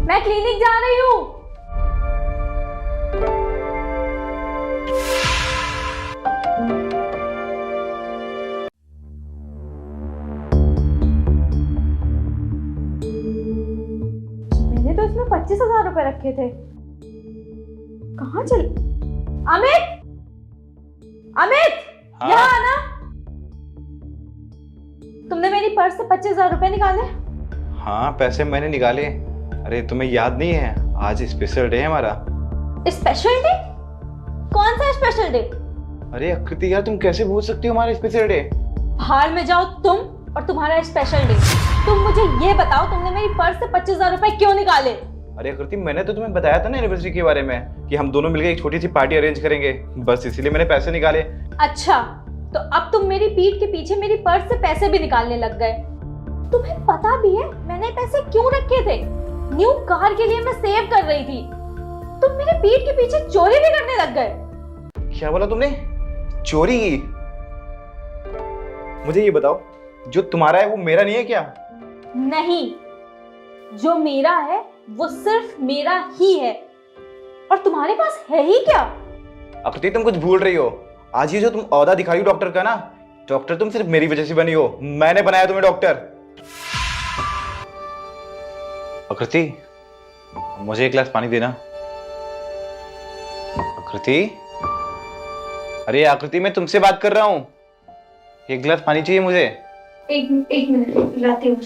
मैं क्लिनिक जा रही हूँ। मैंने तो इसमें 25,000 रुपए रखे थे। कहाँ चल? अमित, अमित, हाँ? यहाँ आना। तुमने मेरी पर्स से 25,000 रुपए निकाले? हाँ, पैसे मैंने निकाले। अरे तुम्हें याद नहीं है, आज स्पेशल डे है हमारा। Special day? कौन सा स्पेशल डे? अरे आकृति यार, तुम कैसे भूल सकती हो हमारा स्पेशल डे? बाहर में जाओ तुम और तुम्हारा स्पेशल डे। तुम मुझे ये बताओ, तुमने मेरी पर्स से 25,000 रुपए क्यों निकाले? अरे आकृति, मैंने तो तुम्हें बताया था ना एनिवर्सरी के बारे में कि हम दोनों मिलकर एक छोटी सी पार्टी अरेंज करेंगे, बस इसीलिए मैंने पैसे निकाले। अच्छा, तो अब तुम मेरी पीठ के पीछे मेरी पर्स से पैसे भी निकालने लग गए। तुम्हें पता भी है मैंने पैसे क्यों रखे थे? न्यू कार के लिए मैं सेव कर रही थी। तुम मेरे पीठ के पीछे चोरी भी करने लग गए। क्या बोला तुमने? चोरी की? मुझे ये बताओ, जो तुम्हारा है वो मेरा नहीं है क्या? नहीं, जो मेरा है वो सिर्फ मेरा ही है, और तुम्हारे पास है ही क्या? आकृति, तुम कुछ भूल रही हो। आज ये जो तुम औहदा दिखा रही हो डॉक्टर का ना, डॉक्टर तुम सिर्फ मेरी वजह से बनी हो। मैंने बनाया तुम्हें डॉक्टर। आकृति, मुझे एक गिलास पानी देना। आकृति, अरे आकृति, मैं तुमसे बात कर रहा हूँ। एक गिलास पानी चाहिए मुझे। एक मिनट लाती हूँ।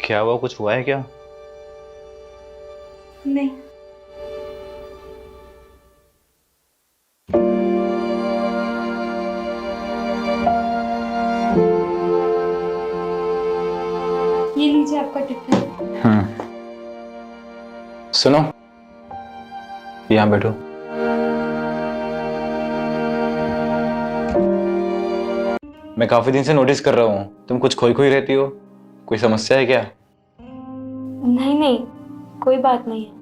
क्या हुआ? कुछ हुआ है क्या? नहीं। ये लीजिए आपका टिफिन। सुनो, यहाँ बैठो। मैं काफी दिन से नोटिस कर रहा हूँ, तुम कुछ खोई खोई रहती हो। कोई समस्या है क्या? नहीं, कोई बात नहीं है।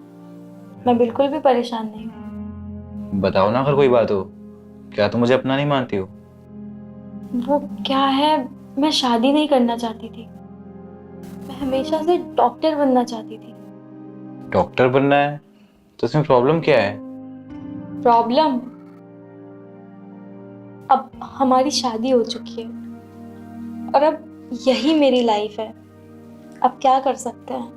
मैं बिल्कुल भी परेशान नहीं हूँ। बताओ ना, अगर कोई बात हो। क्या तुम मुझे अपना नहीं मानती हो? वो क्या है, मैं शादी नहीं करना चाहती थी। मैं हमेशा से डॉक्टर बनना चाहती थी। डॉक्टर बनना है? तो इसमें प्रॉब्लम क्या है? प्रॉब्लम? अब हमारी शादी हो चुकी है और अब यही मेरी लाइफ है। अब क्या कर सकते हैं?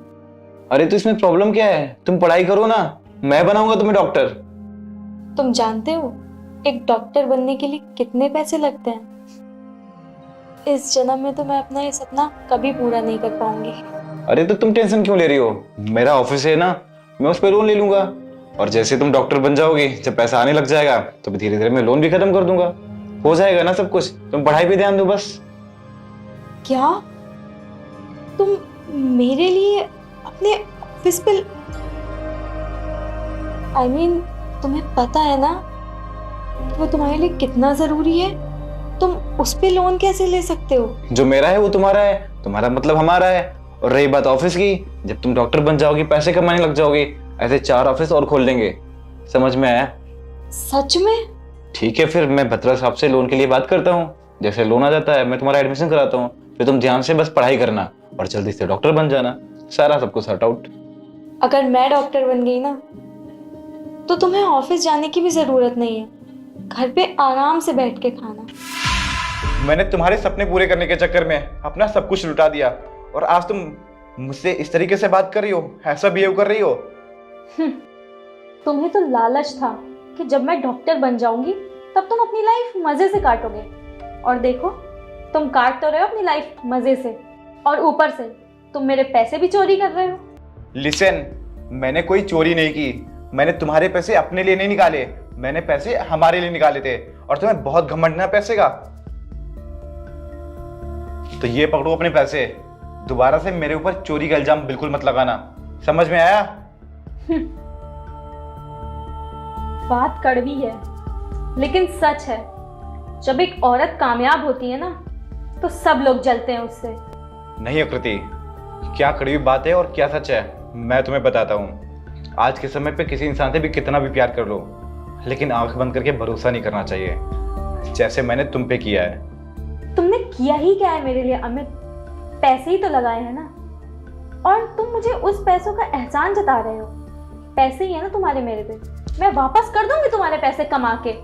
अरे तो इसमें प्रॉब्लम क्या है? तुम पढ़ाई करो ना, मैं बनाऊंगा तुम्हें डॉक्टर। तुम जानते हो एक डॉक्टर बनने के लिए कितने पैसे लगते हैं? इस जन्म में तो मैं अपना ये सपना कभी पूरा नहीं कर पाऊंगी। अरे तो तुम टेंशन क्यों ले रही हो? मेरा ऑफिस है ना, मैं उस पर लोन ले लूंगा। और जैसे तुम डॉक्टर बन जाओगी, जब पैसा आने लग जाएगा तो धीरे धीरे मैं लोन भी खत्म कर दूंगा। हो जाएगा ना सब कुछ। तुम पढ़ाई पे ध्यान दो बस। क्या तुम मेरे लिए अपने ऑफिस पे तुम्हें पता है ना वो तुम्हारे लिए कितना जरूरी है? तुम उस पे लोन कैसे ले सकते हो? जो मेरा है वो तुम्हारा है, तुम्हारा मतलब हमारा है। और रही बात ऑफिस की, जब तुम डॉक्टर बन जाओगी, पैसे कमाने लग जाओगी, ऐसे 4 ऑफिस और खोल देंगे। समझ में आया? सच में? ठीक है, फिर मैं भद्रा साहब से लोन के लिए बात करता हूँ। जैसे लोन आ जाता है मैं तुम्हारा एडमिशन कराता हूँ, फिर तुम ध्यान से बस पढ़ाई करना और जल्दी से डॉक्टर बन जाना। सारा सब कुछ सॉर्ट आउट। अगर मैं डॉक्टर बन गई ना तो तुम्हें ऑफिस जाने की भी जरूरत नहीं है। घर पे आराम से बैठ के खाना। मैंने तुम्हारे सपने पूरे करने के चक्कर में अपना सब कुछ लुटा दिया, और आज तुम मुझसे इस तरीके से बात कर रही हो, ऐसा बिहेव कर रही हो। तुम्हें तो लालच था कि जब मैं डॉक्टर बन जाऊंगी तब तुम अपनी लाइफ मजे से काटोगे, और देखो तुम काट तो रहे हो अपनी लाइफ मजे से, और ऊपर से तुम मेरे पैसे भी चोरी कर रहे हो। लिसन, मैंने कोई चोरी नहीं की। मैंने तुम्हारे पैसे अपने लिए नहीं निकाले, मैंने पैसे हमारे लिए निकाले थे। और तुम्हें बहुत घमंड ना पैसे का, तो ये पकड़ो अपने पैसे। दोबारा से मेरे ऊपर चोरी का इल्जाम बिल्कुल मत लगाना। समझ में आया? बात कड़वी है लेकिन सच है। जब एक औरत कामयाब होती है ना तो सब लोग जलते हैं उससे। नहीं आकृति, क्या कड़वी बात है और क्या सच है? मैं तुम्हें बताता हूँ, आज के समय पे किसी इंसान से भी कितना भी प्यार कर लो, लेकिन आंख बंद करके भरोसा नहीं करना चाहिए, जैसे मैंने तुम पे किया है। तुमने किया ही क्या है मेरे लिए अमित? पैसे ही तो लगाए हैं ना, और तुम मुझे उस पैसों का एहसान जता रहे हो। पैसे ही है ना तुम्हारे मेरे पे, मैं वापस कर दूंगी तुम्हारे पैसे कमा के,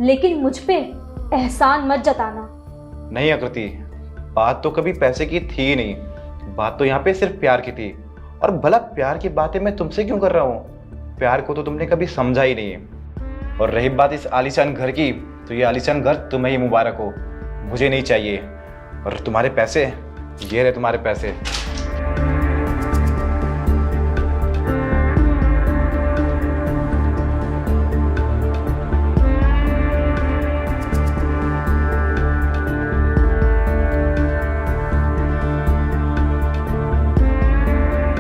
लेकिन मुझ पे एहसान मत जताना। नहीं आकृति, बात तो कभी पैसे की थी ही नहीं, बात तो यहाँ पे सिर्फ प्यार की थी। और भला प्यार की बातें मैं तुमसे क्यों कर रहा हूँ? प्यार को तो तुमने कभी समझा ही नहीं। और रही बात इस आलीशान घर की, तो ये आलीशान घर तुम्हें ही मुबारक हो, मुझे नहीं चाहिए। और तुम्हारे पैसे, ये रहे तुम्हारे पैसे।